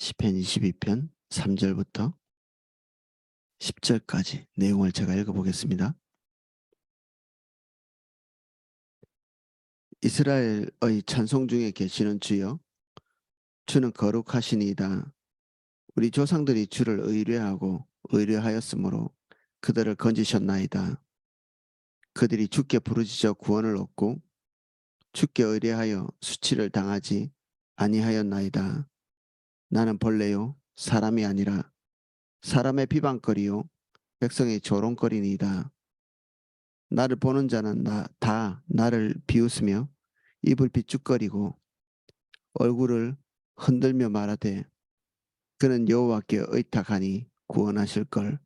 시편 22편 3절부터 10절까지 내용을 제가 읽어보겠습니다. 이스라엘의 찬송 중에 계시는 주여, 주는 거룩하시니이다. 우리 조상들이 주를 의뢰하고 의뢰하였으므로 그들을 건지셨나이다. 그들이 주께 부르짖어 구원을 얻고 주께 의뢰하여 수치를 당하지 아니하였나이다. 나는 벌레요 사람이 아니라 사람의 비방거리요 백성의 조롱거리니이다. 나를 보는 자는 다 나를 비웃으며 입을 비죽거리고 얼굴을 흔들며 말하되 그는 여호와께 의탁하니 구원하실 걸,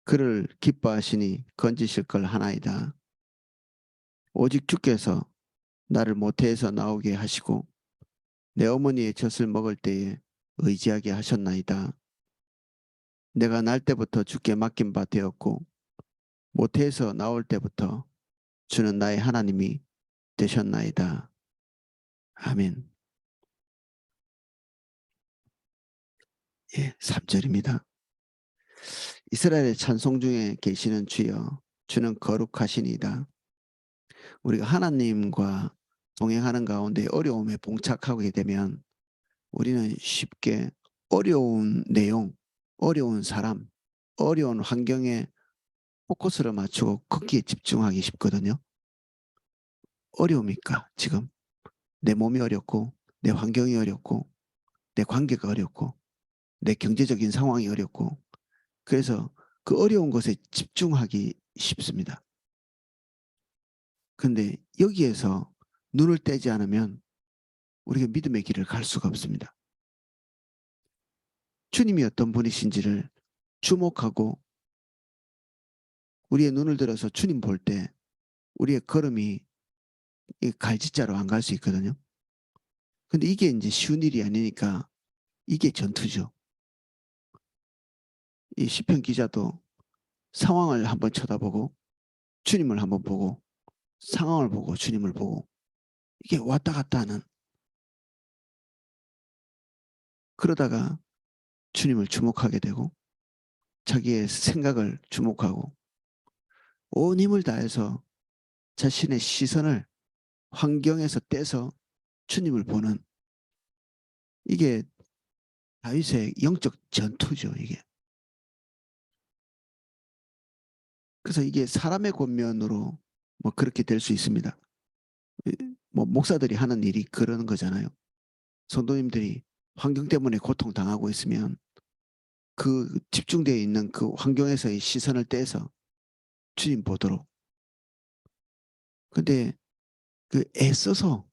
그를 기뻐하시니 건지실 걸 하나이다. 오직 주께서 나를 모태에서 나오게 하시고 내 어머니의 젖을 먹을 때에 의지하게 하셨나이다. 내가 날 때부터 주께 맡긴 바 되었고 모태에서 나올 때부터 주는 나의 하나님이 되셨나이다. 아멘. 예, 3절입니다. 이스라엘의 찬송 중에 계시는 주여, 주는 거룩하시니이다. 우리가 하나님과 동행하는 가운데 어려움에 봉착하게 되면 우리는 쉽게 어려운 내용, 어려운 사람, 어려운 환경에 포커스를 맞추고 거기에 집중하기 쉽거든요. 어려우니까 지금 내 몸이 어렵고 내 환경이 어렵고 내 관계가 어렵고 내 경제적인 상황이 어렵고, 그래서 그 어려운 것에 집중하기 쉽습니다. 근데 여기에서 눈을 떼지 않으면 우리가 믿음의 길을 갈 수가 없습니다. 주님이 어떤 분이신지를 주목하고 우리의 눈을 들어서 주님 볼 때 우리의 걸음이 갈짓자로 안 갈 수 있거든요. 근데 이게 이제 쉬운 일이 아니니까 이게 전투죠. 이 시편 기자도 상황을 한번 쳐다보고 주님을 한번 보고 상황을 보고 주님을 보고 이게 왔다 갔다 하는, 그러다가 주님을 주목하게 되고 자기의 생각을 주목하고 온 힘을 다해서 자신의 시선을 환경에서 떼서 주님을 보는, 이게 다윗의 영적 전투죠, 이게. 그래서 이게 사람의 권면으로 뭐 그렇게 될 수 있습니다. 뭐 목사들이 하는 일이 그러는 거잖아요. 성도님들이 환경 때문에 고통당하고 있으면 그 집중되어 있는 그 환경에서의 시선을 떼서 주님 보도록. 근데 그 애써서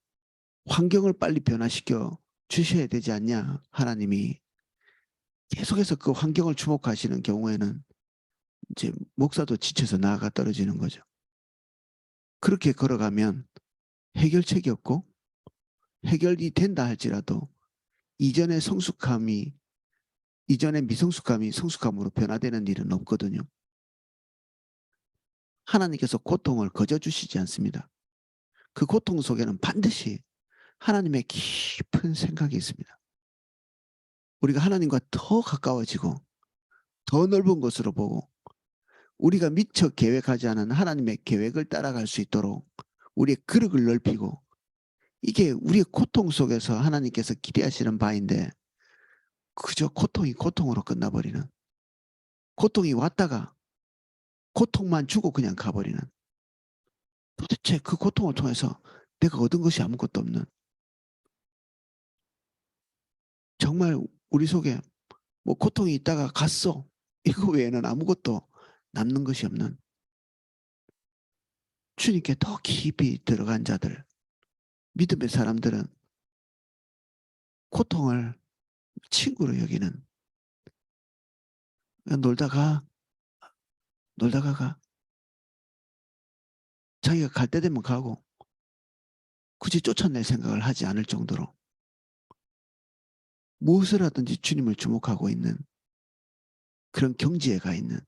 환경을 빨리 변화시켜 주셔야 되지 않냐, 하나님이. 계속해서 그 환경을 주목하시는 경우에는 이제 목사도 지쳐서 나아가 떨어지는 거죠. 그렇게 걸어가면 해결책이 없고, 해결이 된다 할지라도 이전의 성숙함이, 이전의 미성숙함이 성숙함으로 변화되는 일은 없거든요. 하나님께서 고통을 거저 주시지 않습니다. 그 고통 속에는 반드시 하나님의 깊은 생각이 있습니다. 우리가 하나님과 더 가까워지고 더 넓은 것으로 보고 우리가 미처 계획하지 않은 하나님의 계획을 따라갈 수 있도록 우리의 그릇을 넓히고, 이게 우리의 고통 속에서 하나님께서 기대하시는 바인데 그저 고통이 고통으로 끝나버리는, 고통이 왔다가 고통만 주고 그냥 가버리는, 도대체 그 고통을 통해서 내가 얻은 것이 아무것도 없는, 정말 우리 속에 뭐 고통이 있다가 갔어, 이거 외에는 아무것도 남는 것이 없는, 주님께 더 깊이 들어간 자들, 믿음의 사람들은 고통을 친구로 여기는, 놀다가 놀다가 가, 자기가 갈 때 되면 가고 굳이 쫓아낼 생각을 하지 않을 정도로 무엇을 하든지 주님을 주목하고 있는 그런 경지에 가 있는,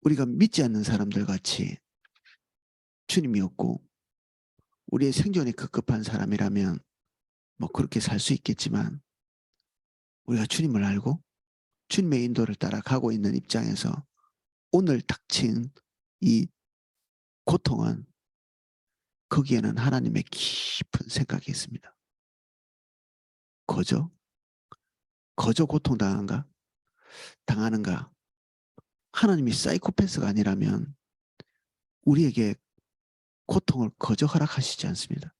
우리가 믿지 않는 사람들 같이 주님이 없고 우리의 생존이 급급한 사람이라면 뭐 그렇게 살 수 있겠지만 우리가 주님을 알고 주님의 인도를 따라 가고 있는 입장에서 오늘 닥친 이 고통은 거기에는 하나님의 깊은 생각이 있습니다. 거저? 거저 고통당한가? 당하는가? 하나님이 사이코패스가 아니라면 우리에게 고통을 거저 허락하시지 않습니다.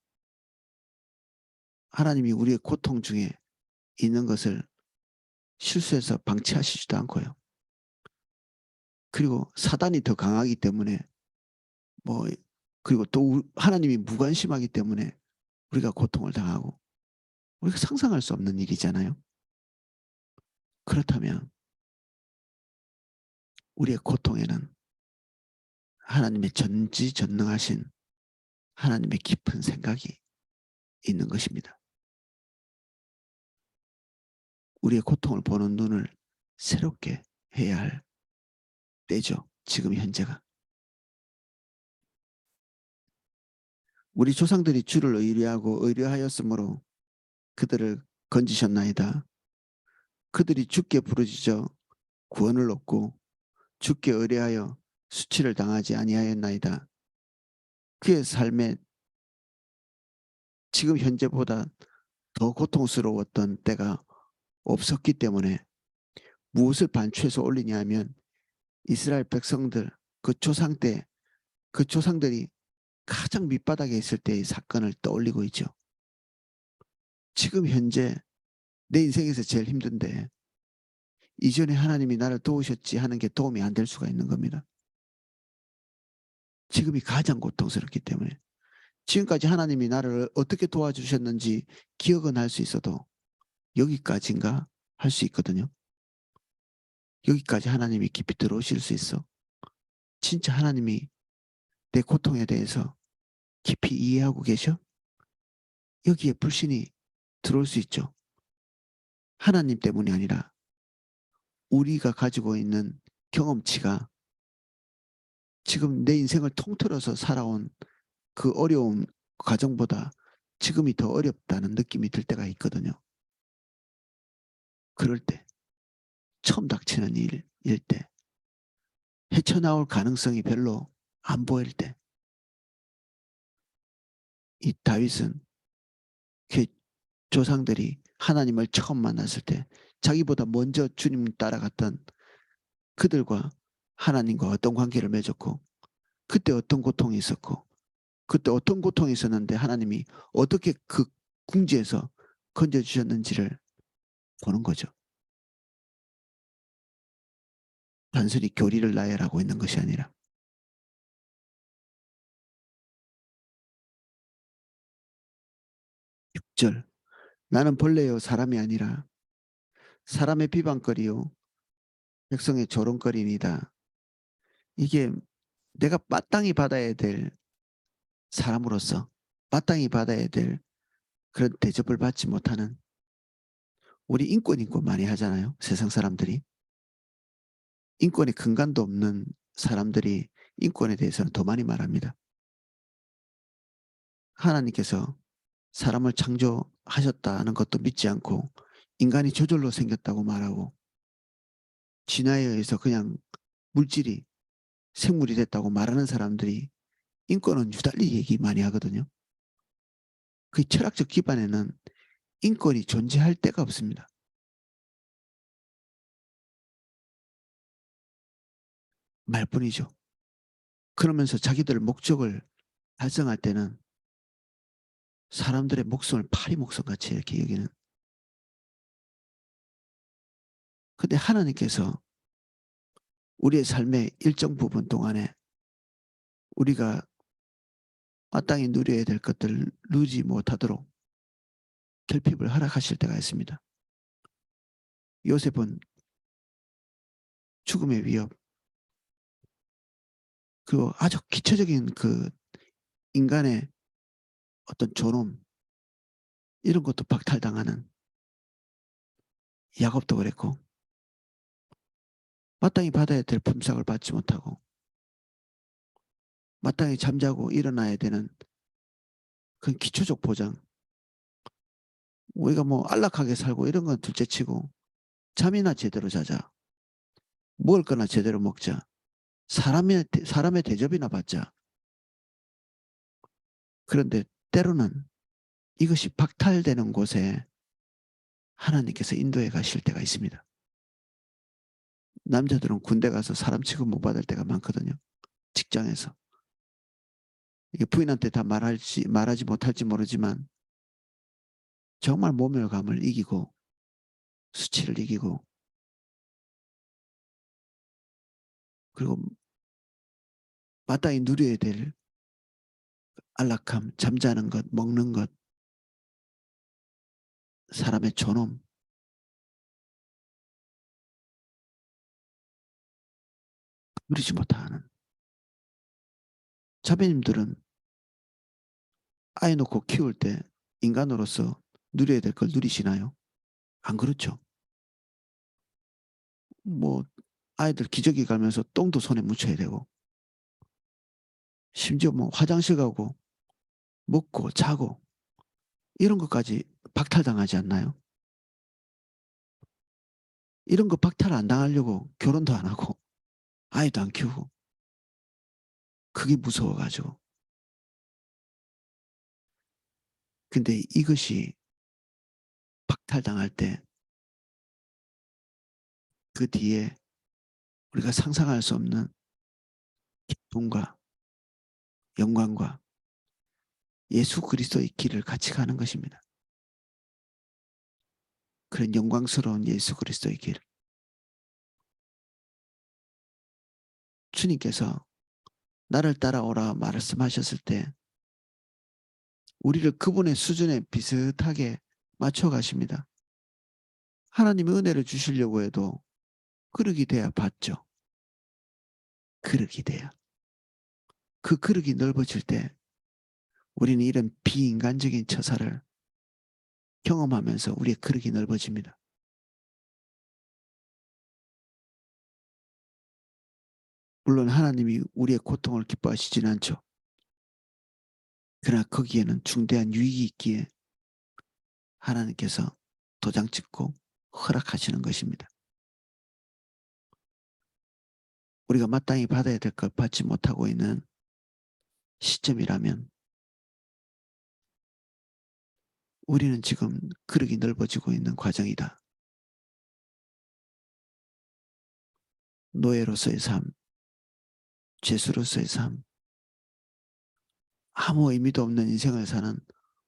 하나님이 우리의 고통 중에 있는 것을 실수해서 방치하시지도 않고요. 그리고 사단이 더 강하기 때문에 뭐 그리고 또 하나님이 무관심하기 때문에 우리가 고통을 당하고 우리가 상상할 수 없는 일이잖아요. 그렇다면 우리의 고통에는 하나님의 전지전능하신 하나님의 깊은 생각이 있는 것입니다. 우리의 고통을 보는 눈을 새롭게 해야 할 때죠. 지금 현재가. 우리 조상들이 주를 의뢰하고 의뢰하였으므로 그들을 건지셨나이다. 그들이 주께 부르짖어 구원을 얻고 주께 의뢰하여 수치를 당하지 아니하였나이다. 그의 삶에 지금 현재보다 더 고통스러웠던 때가 없었기 때문에 무엇을 반추해서 올리냐 하면 이스라엘 백성들 그 조상 때 그 조상들이 가장 밑바닥에 있을 때의 사건을 떠올리고 있죠. 지금 현재 내 인생에서 제일 힘든데 이전에 하나님이 나를 도우셨지 하는 게 도움이 안 될 수가 있는 겁니다. 지금이 가장 고통스럽기 때문에 지금까지 하나님이 나를 어떻게 도와주셨는지 기억은 할 수 있어도 여기까지인가 할 수 있거든요. 여기까지 하나님이 깊이 들어오실 수 있어. 진짜 하나님이 내 고통에 대해서 깊이 이해하고 계셔? 여기에 불신이 들어올 수 있죠. 하나님 때문이 아니라 우리가 가지고 있는 경험치가 지금 내 인생을 통틀어서 살아온 그 어려운 과정보다 지금이 더 어렵다는 느낌이 들 때가 있거든요. 그럴 때, 처음 닥치는 일일 때, 헤쳐나올 가능성이 별로 안 보일 때, 이 다윗은 그 조상들이 하나님을 처음 만났을 때 자기보다 먼저 주님 따라갔던 그들과 하나님과 어떤 관계를 맺었고 그때 어떤 고통이 있었고 그때 어떤 고통이 있었는데 하나님이 어떻게 그 궁지에서 건져주셨는지를 보는 거죠. 단순히 교리를 나열하고 있는 것이 아니라 6절 나는 벌레요 사람이 아니라 사람의 비방거리요 백성의 조롱거리니다. 이게 내가 마땅히 받아야 될 사람으로서 마땅히 받아야 될 그런 대접을 받지 못하는 우리 인권 많이 하잖아요. 세상 사람들이. 인권에 근간도 없는 사람들이 인권에 대해서는 더 많이 말합니다. 하나님께서 사람을 창조하셨다는 것도 믿지 않고 인간이 저절로 생겼다고 말하고 진화에 의해서 그냥 물질이 생물이 됐다고 말하는 사람들이 인권은 유달리 얘기 많이 하거든요. 그 철학적 기반에는 인권이 존재할 데가 없습니다. 말뿐이죠. 그러면서 자기들 목적을 달성할 때는 사람들의 목숨을 파리 목숨같이 이렇게 여기는. 근데 하나님께서 우리의 삶의 일정 부분 동안에 우리가 마땅히 누려야 될 것들을 누리지 못하도록 결핍을 허락하실 때가 있습니다. 요셉은 죽음의 위협, 그리고 아주 기초적인 그 인간의 어떤 존엄 이런 것도 박탈당하는 야곱도 그랬고 마땅히 받아야 될 품삯을 받지 못하고 마땅히 잠자고 일어나야 되는 그건 기초적 보장. 우리가 뭐 안락하게 살고 이런 건 둘째치고 잠이나 제대로 자자. 먹을 거나 제대로 먹자. 사람의 대접이나 받자. 그런데 때로는 이것이 박탈되는 곳에 하나님께서 인도해 가실 때가 있습니다. 남자들은 군대 가서 사람 취급 못 받을 때가 많거든요. 직장에서. 이게 부인한테 다 말하지 못할지 모르지만 정말 모멸감을 이기고 수치를 이기고 그리고 마땅히 누려야 될 안락함, 잠자는 것, 먹는 것, 사람의 존엄, 누리지 못하는 자매님들은 아이 놓고 키울 때 인간으로서 누려야 될 걸 누리시나요? 안 그렇죠. 뭐 아이들 기저귀 갈면서 똥도 손에 묻혀야 되고 심지어 뭐 화장실 가고 먹고 자고 이런 것까지 박탈당하지 않나요? 이런 거 박탈 안 당하려고 결혼도 안 하고 아이도 안 키우고 그게 무서워가지고. 근데 이것이 박탈당할 때 그 뒤에 우리가 상상할 수 없는 기쁨과 영광과 예수 그리스도의 길을 같이 가는 것입니다. 그런 영광스러운 예수 그리스도의 길. 주님께서 나를 따라오라 말씀하셨을 때 우리를 그분의 수준에 비슷하게 맞춰 가십니다. 하나님의 은혜를 주시려고 해도 그릇이 돼야 받죠. 그릇이 돼야. 그 그릇이 넓어질 때 우리는 이런 비인간적인 처사를 경험하면서 우리의 그릇이 넓어집니다. 물론 하나님이 우리의 고통을 기뻐하시진 않죠. 그러나 거기에는 중대한 유익이 있기에 하나님께서 도장 찍고 허락하시는 것입니다. 우리가 마땅히 받아야 될 걸 받지 못하고 있는 시점이라면 우리는 지금 그릇이 넓어지고 있는 과정이다. 노예로서의 삶, 죄수로서의 삶, 아무 의미도 없는 인생을 사는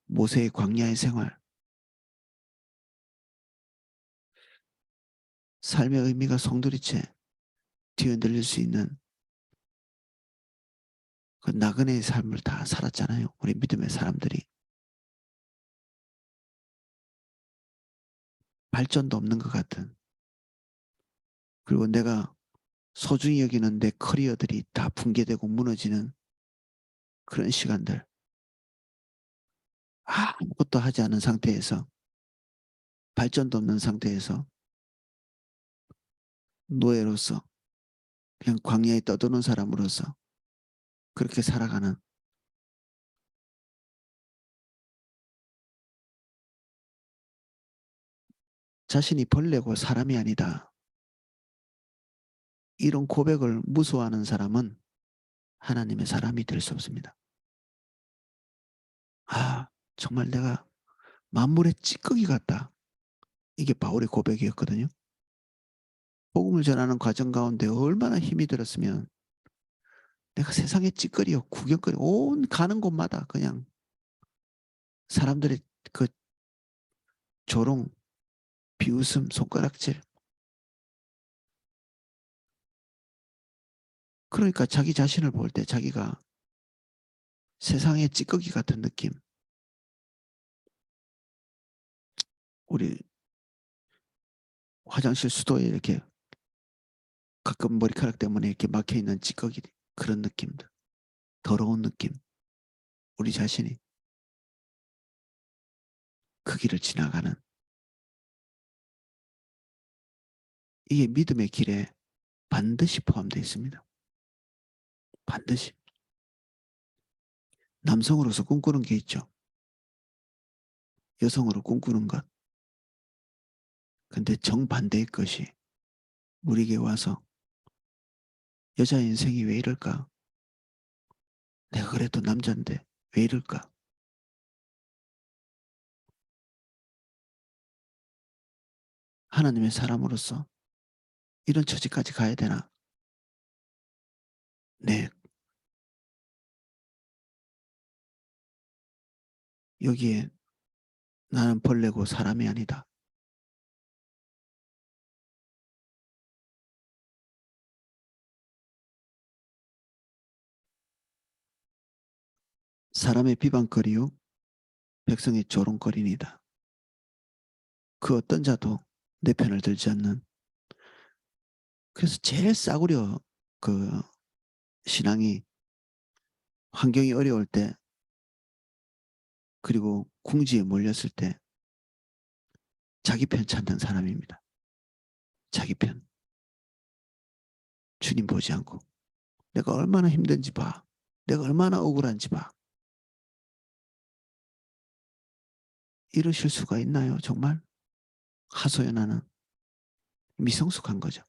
모세의 광야의 생활, 삶의 의미가 송두리째 뒤흔들릴 수 있는 그 나그네의 삶을 다 살았잖아요. 우리 믿음의 사람들이. 발전도 없는 것 같은. 그리고 내가 소중히 여기는 내 커리어들이 다 붕괴되고 무너지는 그런 시간들. 아무것도 하지 않은 상태에서 발전도 없는 상태에서 노예로서 그냥 광야에 떠도는 사람으로서 그렇게 살아가는 자신이 벌레고 사람이 아니다. 이런 고백을 무서워하는 사람은 하나님의 사람이 될 수 없습니다. 정말 내가 만물의 찌꺼기 같다. 이게 바울의 고백이었거든요. 복음을 전하는 과정 가운데 얼마나 힘이 들었으면 내가 세상의 찌꺼리요 구경거리 온 가는 곳마다 그냥 사람들의 그 조롱, 비웃음, 손가락질. 그러니까 자기 자신을 볼 때 자기가 세상의 찌꺼기 같은 느낌. 우리 화장실 수도에 이렇게 가끔 머리카락 때문에 이렇게 막혀있는 찌꺼기 그런 느낌들. 더러운 느낌. 우리 자신이 그 길을 지나가는 이게 믿음의 길에 반드시 포함되어 있습니다. 반드시. 남성으로서 꿈꾸는 게 있죠. 여성으로 꿈꾸는 것. 근데 정반대의 것이 우리에게 와서 여자 인생이 왜 이럴까? 내가 그래도 남자인데 왜 이럴까? 하나님의 사람으로서 이런 처지까지 가야 되나? 네, 여기에 나는 벌레고 사람이 아니다. 사람의 비방거리요, 백성의 조롱거리니다. 그 어떤 자도 내 편을 들지 않는. 그래서 제일 싸구려 그 신앙이 환경이 어려울 때 그리고 궁지에 몰렸을 때 자기 편 찾는 사람입니다. 자기 편. 주님 보지 않고 내가 얼마나 힘든지 봐. 내가 얼마나 억울한지 봐. 이러실 수가 있나요? 정말? 하소연하는 미성숙한 거죠.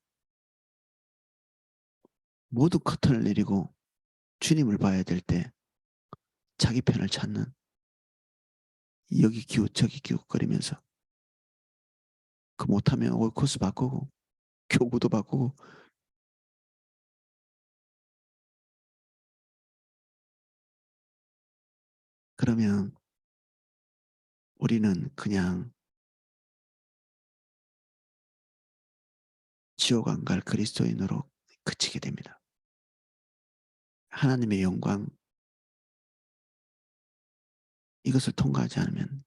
모두 커튼을 내리고 주님을 봐야 될 때 자기 편을 찾는, 여기 기웃 저기 기웃거리면서 그 못하면 올 코스 바꾸고 교구도 바꾸고. 그러면 우리는 그냥 지옥 안 갈 그리스도인으로 그치게 됩니다. 하나님의 영광, 이것을 통과하지 않으면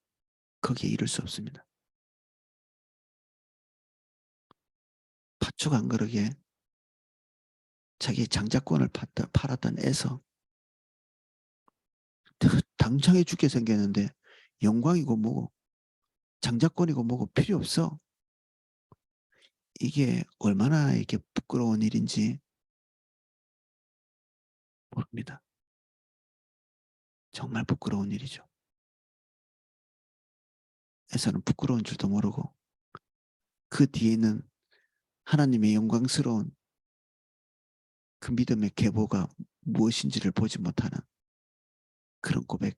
거기에 이를 수 없습니다. 팥죽 안 그러게 자기 장자권을 팔았던 에서 당장에 죽게 생겼는데 영광이고 뭐고 장자권이고 뭐고 필요 없어. 이게 얼마나 이게 부끄러운 일인지 모릅니다. 정말 부끄러운 일이죠. 에서는 부끄러운 줄도 모르고 그 뒤에 있는 하나님의 영광스러운 그 믿음의 계보가 무엇인지를 보지 못하는 그런 고백.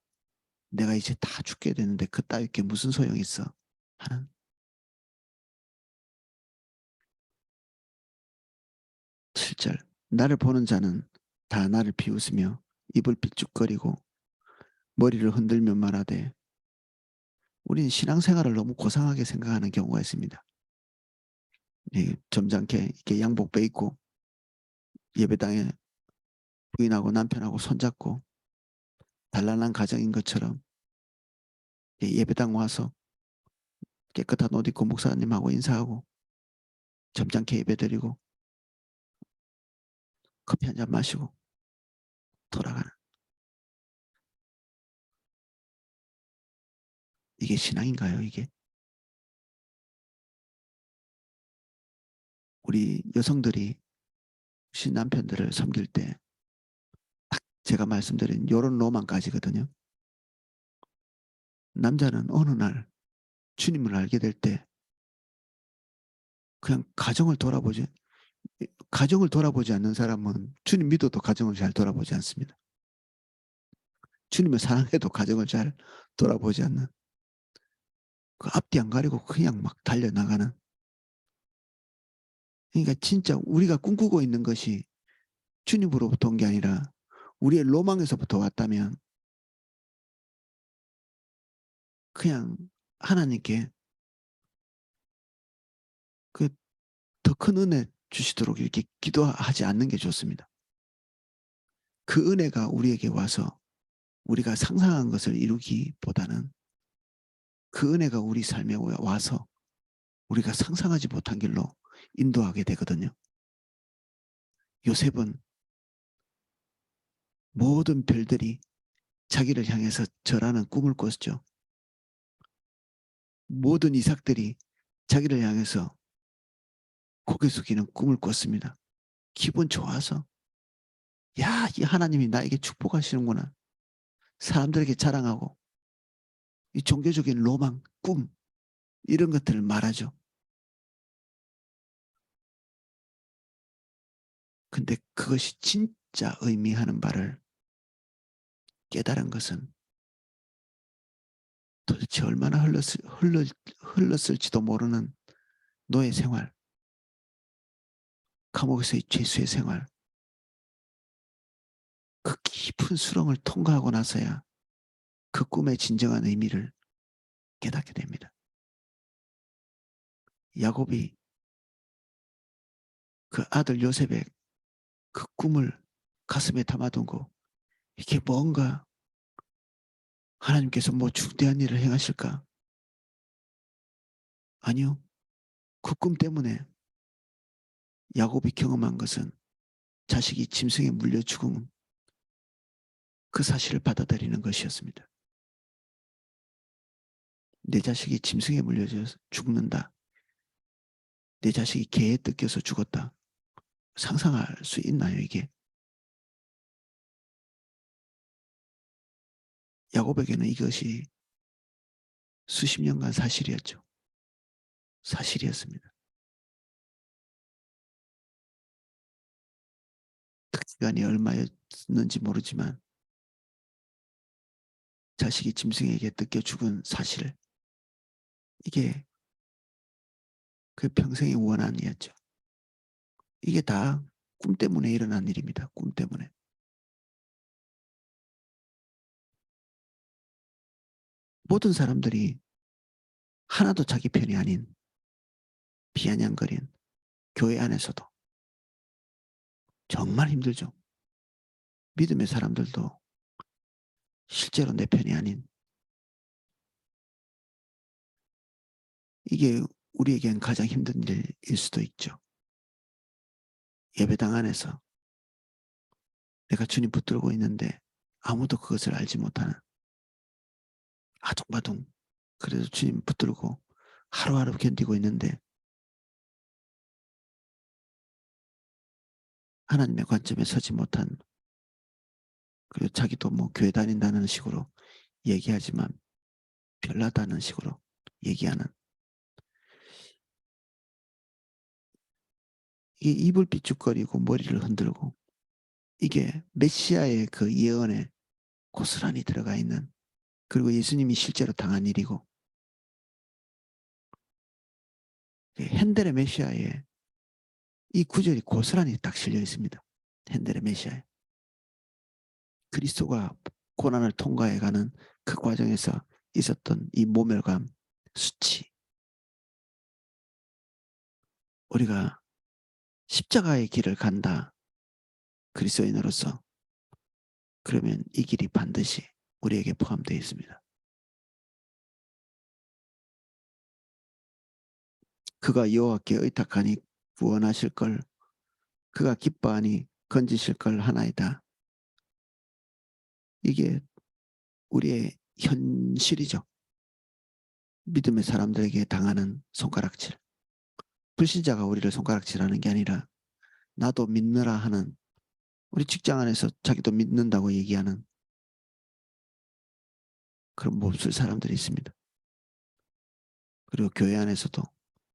내가 이제 다 죽게 되는데 그따위 게 무슨 소용이 있어 하는. 7절, 나를 보는 자는 다 나를 비웃으며 입을 삐죽거리고 머리를 흔들며 말하되. 우리는 신앙생활을 너무 고상하게 생각하는 경우가 있습니다. 점잖게 이렇게 양복 빼입고 예배당에 부인하고 남편하고 손잡고 단란한 가정인 것처럼 예배당 와서 깨끗한 옷 입고 목사님하고 인사하고 점잖게 예배드리고 커피 한 잔 마시고 돌아가는, 이게 신앙인가요? 이게? 우리 여성들이 신 남편들을 섬길 때 딱 제가 말씀드린 이런 로망까지거든요. 남자는 어느 날 주님을 알게 될 때 그냥 가정을 돌아보지 않는 사람은 주님 믿어도 가정을 잘 돌아보지 않습니다. 주님을 사랑해도 가정을 잘 돌아보지 않는, 그 앞뒤 안 가리고 그냥 막 달려나가는. 그러니까 진짜 우리가 꿈꾸고 있는 것이 주님으로부터 온 게 아니라 우리의 로망에서부터 왔다면 그냥 하나님께 그 더 큰 은혜 주시도록 이렇게 기도하지 않는 게 좋습니다. 그 은혜가 우리에게 와서 우리가 상상한 것을 이루기보다는 그 은혜가 우리 삶에 와서 우리가 상상하지 못한 길로 인도하게 되거든요. 요셉은 모든 별들이 자기를 향해서 절하는 꿈을 꿨죠. 모든 이삭들이 자기를 향해서 고개 숙이는 꿈을 꿨습니다. 기분 좋아서, 야, 이 하나님이 나에게 축복하시는구나. 사람들에게 자랑하고 이 종교적인 로망, 꿈 이런 것들을 말하죠. 근데 그것이 진짜 의미하는 바를 깨달은 것은 도대체 얼마나 흘렀을지도 모르는 노예 생활, 감옥에서의 죄수의 생활, 그 깊은 수렁을 통과하고 나서야 그 꿈의 진정한 의미를 깨닫게 됩니다. 야곱이 그 아들 요셉의 그 꿈을 가슴에 담아두고 이게 뭔가 하나님께서 뭐 중대한 일을 행하실까? 아니요. 그 꿈 때문에 야곱이 경험한 것은 자식이 짐승에 물려 죽은 그 사실을 받아들이는 것이었습니다. 내 자식이 짐승에 물려 죽는다. 내 자식이 개에 뜯겨서 죽었다. 상상할 수 있나요, 이게? 야곱에게는 이것이 수십 년간 사실이었죠. 사실이었습니다. 그 기간이 얼마였는지 모르지만 자식이 짐승에게 뜯겨 죽은 사실, 이게 그 평생의 원한이었죠. 이게 다 꿈 때문에 일어난 일입니다. 꿈 때문에. 모든 사람들이 하나도 자기 편이 아닌 비아냥거린 교회 안에서도 정말 힘들죠. 믿음의 사람들도 실제로 내 편이 아닌, 이게 우리에겐 가장 힘든 일일 수도 있죠. 예배당 안에서 내가 주님 붙들고 있는데 아무도 그것을 알지 못하는, 아둥바둥 그래도 주님 붙들고 하루하루 견디고 있는데 하나님의 관점에 서지 못한, 그리고 자기도 뭐 교회 다닌다는 식으로 얘기하지만 별나다는 식으로 얘기하는, 이게 입을 삐죽거리고 머리를 흔들고, 이게 메시아의 그 예언에 고스란히 들어가 있는, 그리고 예수님이 실제로 당한 일이고, 핸델의 메시아에 이 구절이 고스란히 딱 실려 있습니다. 핸델의 메시아에. 그리스도가 고난을 통과해가는 그 과정에서 있었던 이 모멸감, 수치, 우리가 십자가의 길을 간다, 그리스도인으로서, 그러면 이 길이 반드시 우리에게 포함되어 있습니다. 그가 여호와께 의탁하니 구원하실 걸, 그가 기뻐하니 건지실 걸 하나이다. 이게 우리의 현실이죠. 믿음의 사람들에게 당하는 손가락질. 불신자가 우리를 손가락질하는 게 아니라 나도 믿느라 하는, 우리 직장 안에서 자기도 믿는다고 얘기하는 그런 몹쓸 사람들이 있습니다. 그리고 교회 안에서도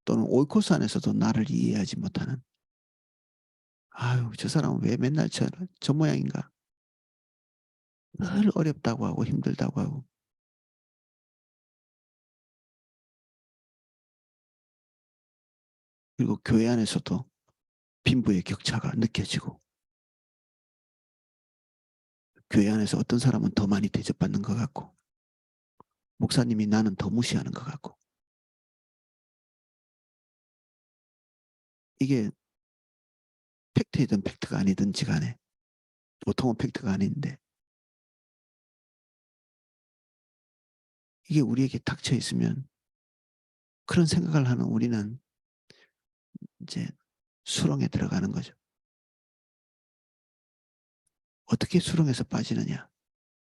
또는 오이코스 안에서도 나를 이해하지 못하는, 아유 저 사람은 왜 맨날 저 모양인가, 늘 어렵다고 하고 힘들다고 하고, 그리고 교회 안에서도 빈부의 격차가 느껴지고, 교회 안에서 어떤 사람은 더 많이 대접받는 것 같고 목사님이 나는 더 무시하는 것 같고, 이게 팩트이든 팩트가 아니든지 간에, 보통은 팩트가 아닌데 이게 우리에게 닥쳐 있으면 그런 생각을 하는 우리는 이제 수렁에 들어가는 거죠. 어떻게 수렁에서 빠지느냐?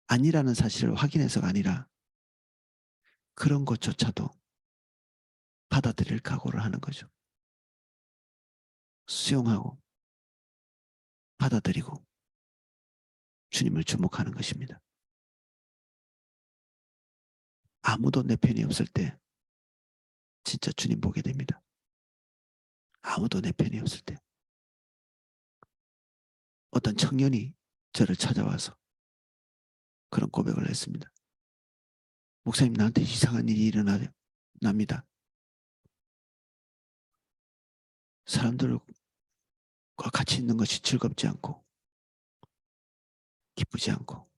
아니라는 사실을 확인해서가 아니라 그런 것조차도 받아들일 각오를 하는 거죠. 수용하고 받아들이고 주님을 주목하는 것입니다. 아무도 내 편이 없을 때 진짜 주님 보게 됩니다. 아무도 내 편이 없을 때. 어떤 청년이 저를 찾아와서 그런 고백을 했습니다. 목사님, 나한테 이상한 일이 일어납니다. 사람들과 같이 있는 것이 즐겁지 않고 기쁘지 않고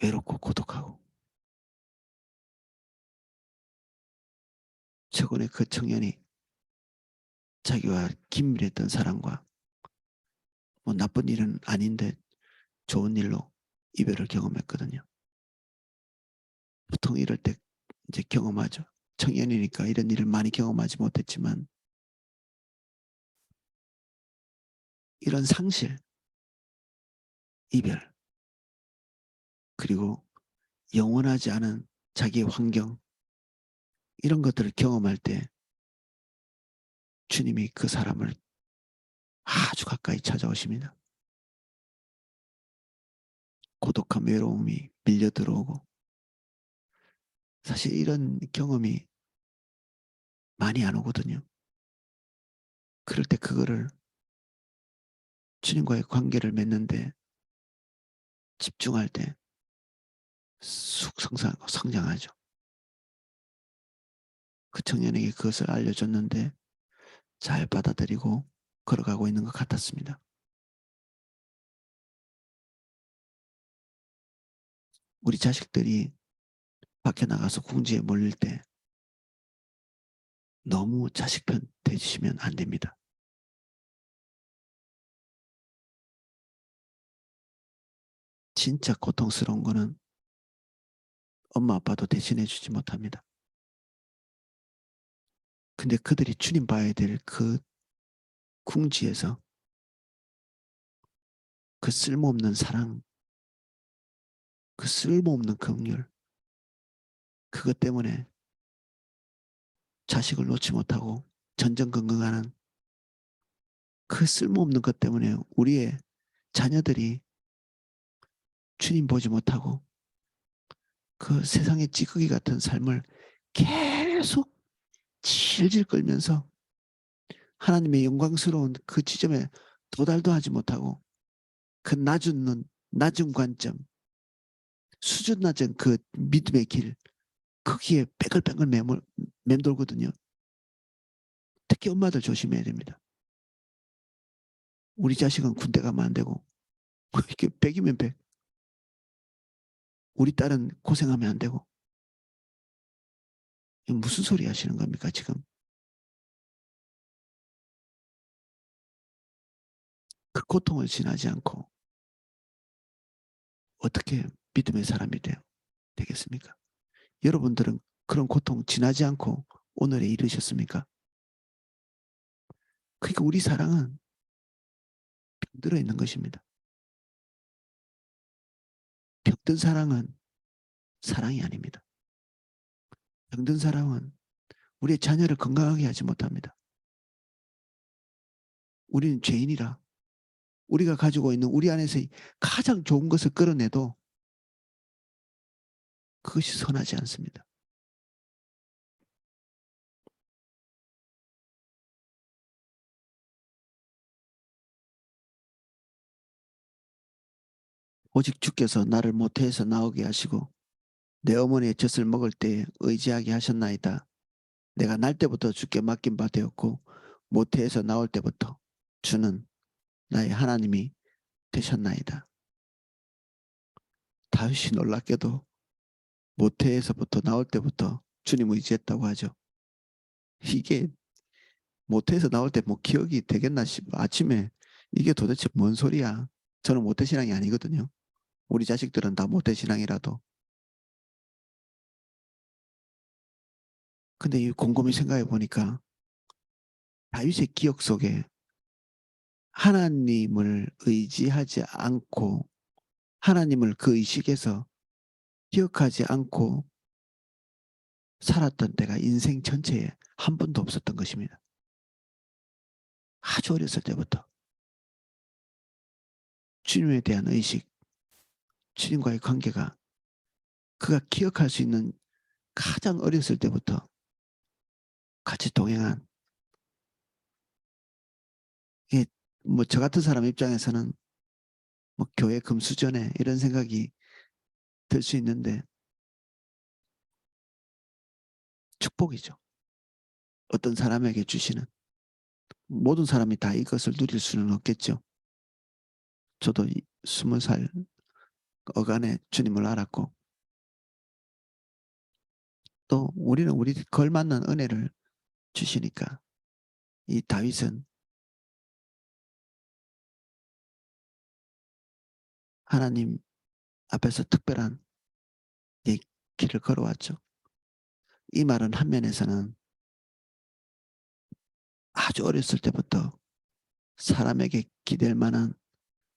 외롭고 고독하고. 최근에 그 청년이 자기와 긴밀했던 사람과 뭐 나쁜 일은 아닌데 좋은 일로 이별을 경험했거든요. 보통 이럴 때 이제 경험하죠. 청년이니까 이런 일을 많이 경험하지 못했지만 이런 상실, 이별, 그리고 영원하지 않은 자기의 환경, 이런 것들을 경험할 때 주님이 그 사람을 아주 가까이 찾아오십니다. 고독한 외로움이 밀려 들어오고, 사실 이런 경험이 많이 안 오거든요. 그럴 때 그거를 주님과의 관계를 맺는데 집중할 때 쑥 성장하죠. 그 청년에게 그것을 알려줬는데 잘 받아들이고 걸어가고 있는 것 같았습니다. 우리 자식들이 밖에 나가서 궁지에 몰릴 때 너무 자식 편 대주시면 안 됩니다. 진짜 고통스러운 거는 엄마 아빠도 대신해 주지 못합니다. 근데 그들이 주님 봐야 될 그 궁지에서 그 쓸모없는 사랑, 그 쓸모없는 긍휼, 그것 때문에 자식을 놓지 못하고 전전긍긍하는 그 쓸모없는 것 때문에 우리의 자녀들이 주님 보지 못하고 그 세상의 찌꺼기 같은 삶을 계속 질질 끌면서 하나님의 영광스러운 그 지점에 도달도 하지 못하고 그 낮은 눈, 낮은 관점, 수준 낮은 그 믿음의 길, 거기에 뺑글뺑글 맴돌거든요. 특히 엄마들 조심해야 됩니다. 우리 자식은 군대 가면 안 되고 이렇게 100이면 100. 우리 딸은 고생하면 안 되고. 무슨 소리 하시는 겁니까 지금? 그 고통을 지나지 않고 어떻게 믿음의 사람이 되겠습니까? 여러분들은 그런 고통 지나지 않고 오늘에 이르셨습니까? 그러니까 우리 사랑은 병들어 있는 것입니다. 병든 사랑은 사랑이 아닙니다. 병든 사랑은 우리의 자녀를 건강하게 하지 못합니다. 우리는 죄인이라 우리가 가지고 있는 우리 안에서 가장 좋은 것을 끌어내도 그것이 선하지 않습니다. 오직 주께서 나를 모태에서 나오게 하시고 내 어머니의 젖을 먹을 때에 의지하게 하셨나이다. 내가 날 때부터 주께 맡긴 바 되었고 모태에서 나올 때부터 주는 나의 하나님이 되셨나이다. 다윗이 놀랍게도 모태에서부터 나올 때부터 주님 의지했다고 하죠. 이게 모태에서 나올 때 뭐 기억이 되겠나 싶어. 아침에 이게 도대체 뭔 소리야. 저는 모태신앙이 아니거든요. 우리 자식들은 다 모태신앙이라도. 근데 이 곰곰이 생각해 보니까 다윗의 기억 속에 하나님을 의지하지 않고 하나님을 그 의식에서 기억하지 않고 살았던 때가 인생 전체에 한 번도 없었던 것입니다. 아주 어렸을 때부터 주님에 대한 의식, 주님과의 관계가 그가 기억할 수 있는 가장 어렸을 때부터 같이 동행한, 이게 뭐 저 같은 사람 입장에서는 뭐 교회 금수저네 이런 생각이 들 수 있는데 축복이죠. 어떤 사람에게 주시는, 모든 사람이 다 이것을 누릴 수는 없겠죠. 저도 20살 어간에 주님을 알았고, 또 우리는 우리 걸맞는 은혜를 주시니까 이 다윗은 하나님 앞에서 특별한 길을 걸어왔죠. 이 말은 한 면에서는 아주 어렸을 때부터 사람에게 기댈 만한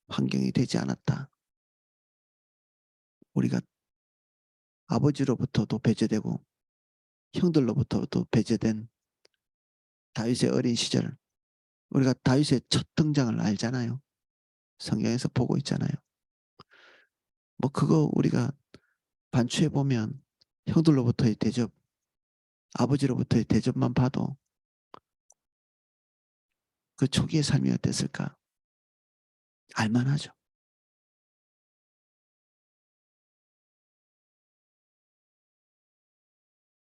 환경이 되지 않았다. 우리가 아버지로부터도 배제되고 형들로부터도 배제된 다윗의 어린 시절, 우리가 다윗의 첫 등장을 알잖아요. 성경에서 보고 있잖아요. 뭐 그거 우리가 반추해 보면 형들로부터의 대접, 아버지로부터의 대접만 봐도 그 초기의 삶이 어땠을까 알만하죠.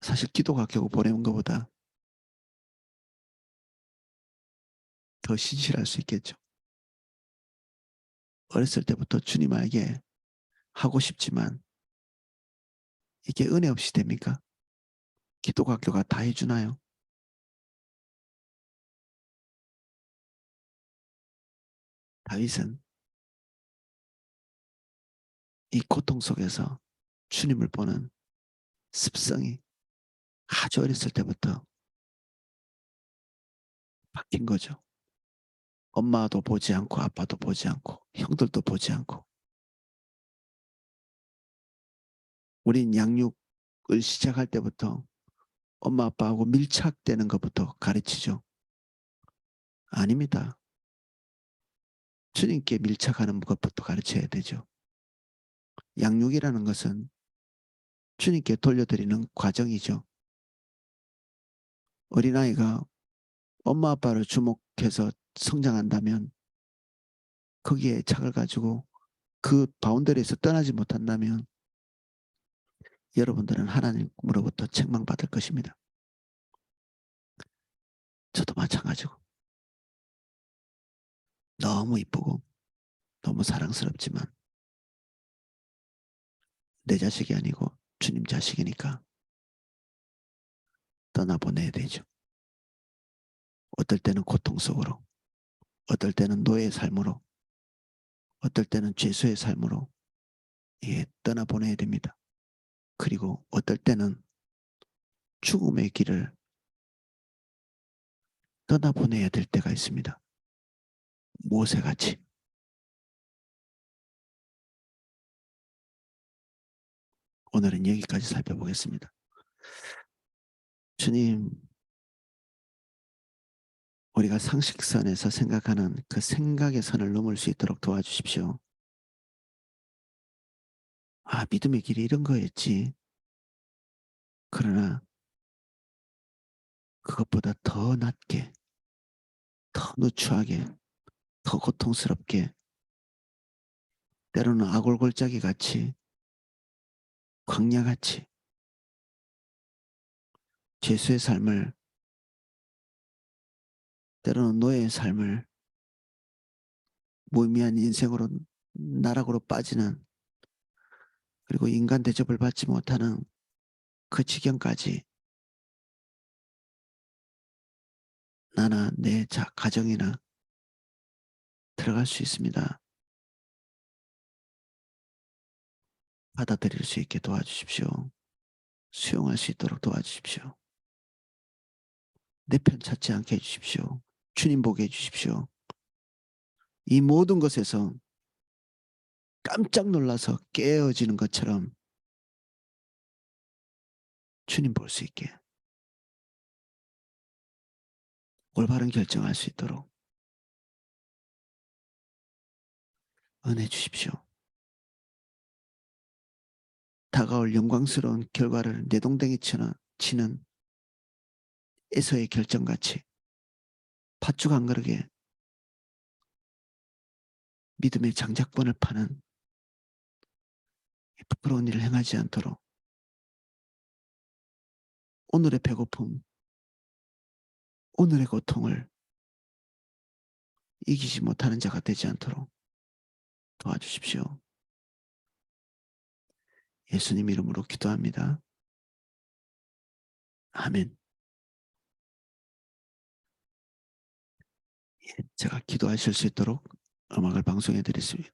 사실 기도가 겨우 보내는 것보다 더 신실할 수 있겠죠. 어렸을 때부터 주님 알게 하고 싶지만 이게 은혜 없이 됩니까? 기도학교가 다 해주나요? 다윗은 이 고통 속에서 주님을 보는 습성이 아주 어렸을 때부터 바뀐 거죠. 엄마도 보지 않고 아빠도 보지 않고 형들도 보지 않고 우린 양육을 시작할 때부터 엄마 아빠하고 밀착되는 것부터 가르치죠. 아닙니다. 주님께 밀착하는 것부터 가르쳐야 되죠. 양육이라는 것은 주님께 돌려드리는 과정이죠. 어린아이가 엄마 아빠를 주목해서 성장한다면 거기에 착을 가지고 그 바운더리에서 떠나지 못한다면 여러분들은 하나님으로부터 책망받을 것입니다. 저도 마찬가지고 너무 이쁘고 너무 사랑스럽지만 내 자식이 아니고 주님 자식이니까 떠나보내야 되죠. 어떨 때는 고통 속으로, 어떨 때는 노예의 삶으로, 어떨 때는 죄수의 삶으로 떠나보내야 됩니다. 그리고 어떨 때는 죽음의 길을 떠나보내야 될 때가 있습니다. 모세같이. 오늘은 여기까지 살펴보겠습니다. 주님, 우리가 상식선에서 생각하는 그 생각의 선을 넘을 수 있도록 도와주십시오. 아, 믿음의 길이 이런 거였지. 그러나 그것보다 더 낮게, 더 누추하게, 더 고통스럽게, 때로는 아골골짜기 같이, 광야같이 죄수의 삶을, 때로는 노예의 삶을 무의미한 인생으로 나락으로 빠지는, 그리고 인간 대접을 받지 못하는 그 지경까지 나나 내 가정이나 들어갈 수 있습니다. 받아들일 수 있게 도와주십시오. 수용할 수 있도록 도와주십시오. 내 편 찾지 않게 해주십시오. 주님 보게 해주십시오. 이 모든 것에서 깜짝 놀라서 깨어지는 것처럼 주님 볼 수 있게 올바른 결정할 수 있도록 은혜 주십시오. 다가올 영광스러운 결과를 내동댕이 치는 에서의 결정같이 팥죽 한 그릇에 믿음의 장작권을 파는 부끄러운 일을 행하지 않도록 오늘의 배고픔, 오늘의 고통을 이기지 못하는 자가 되지 않도록 도와주십시오. 예수님 이름으로 기도합니다. 아멘. 제가 기도하실 수 있도록 음악을 방송해 드리겠습니다.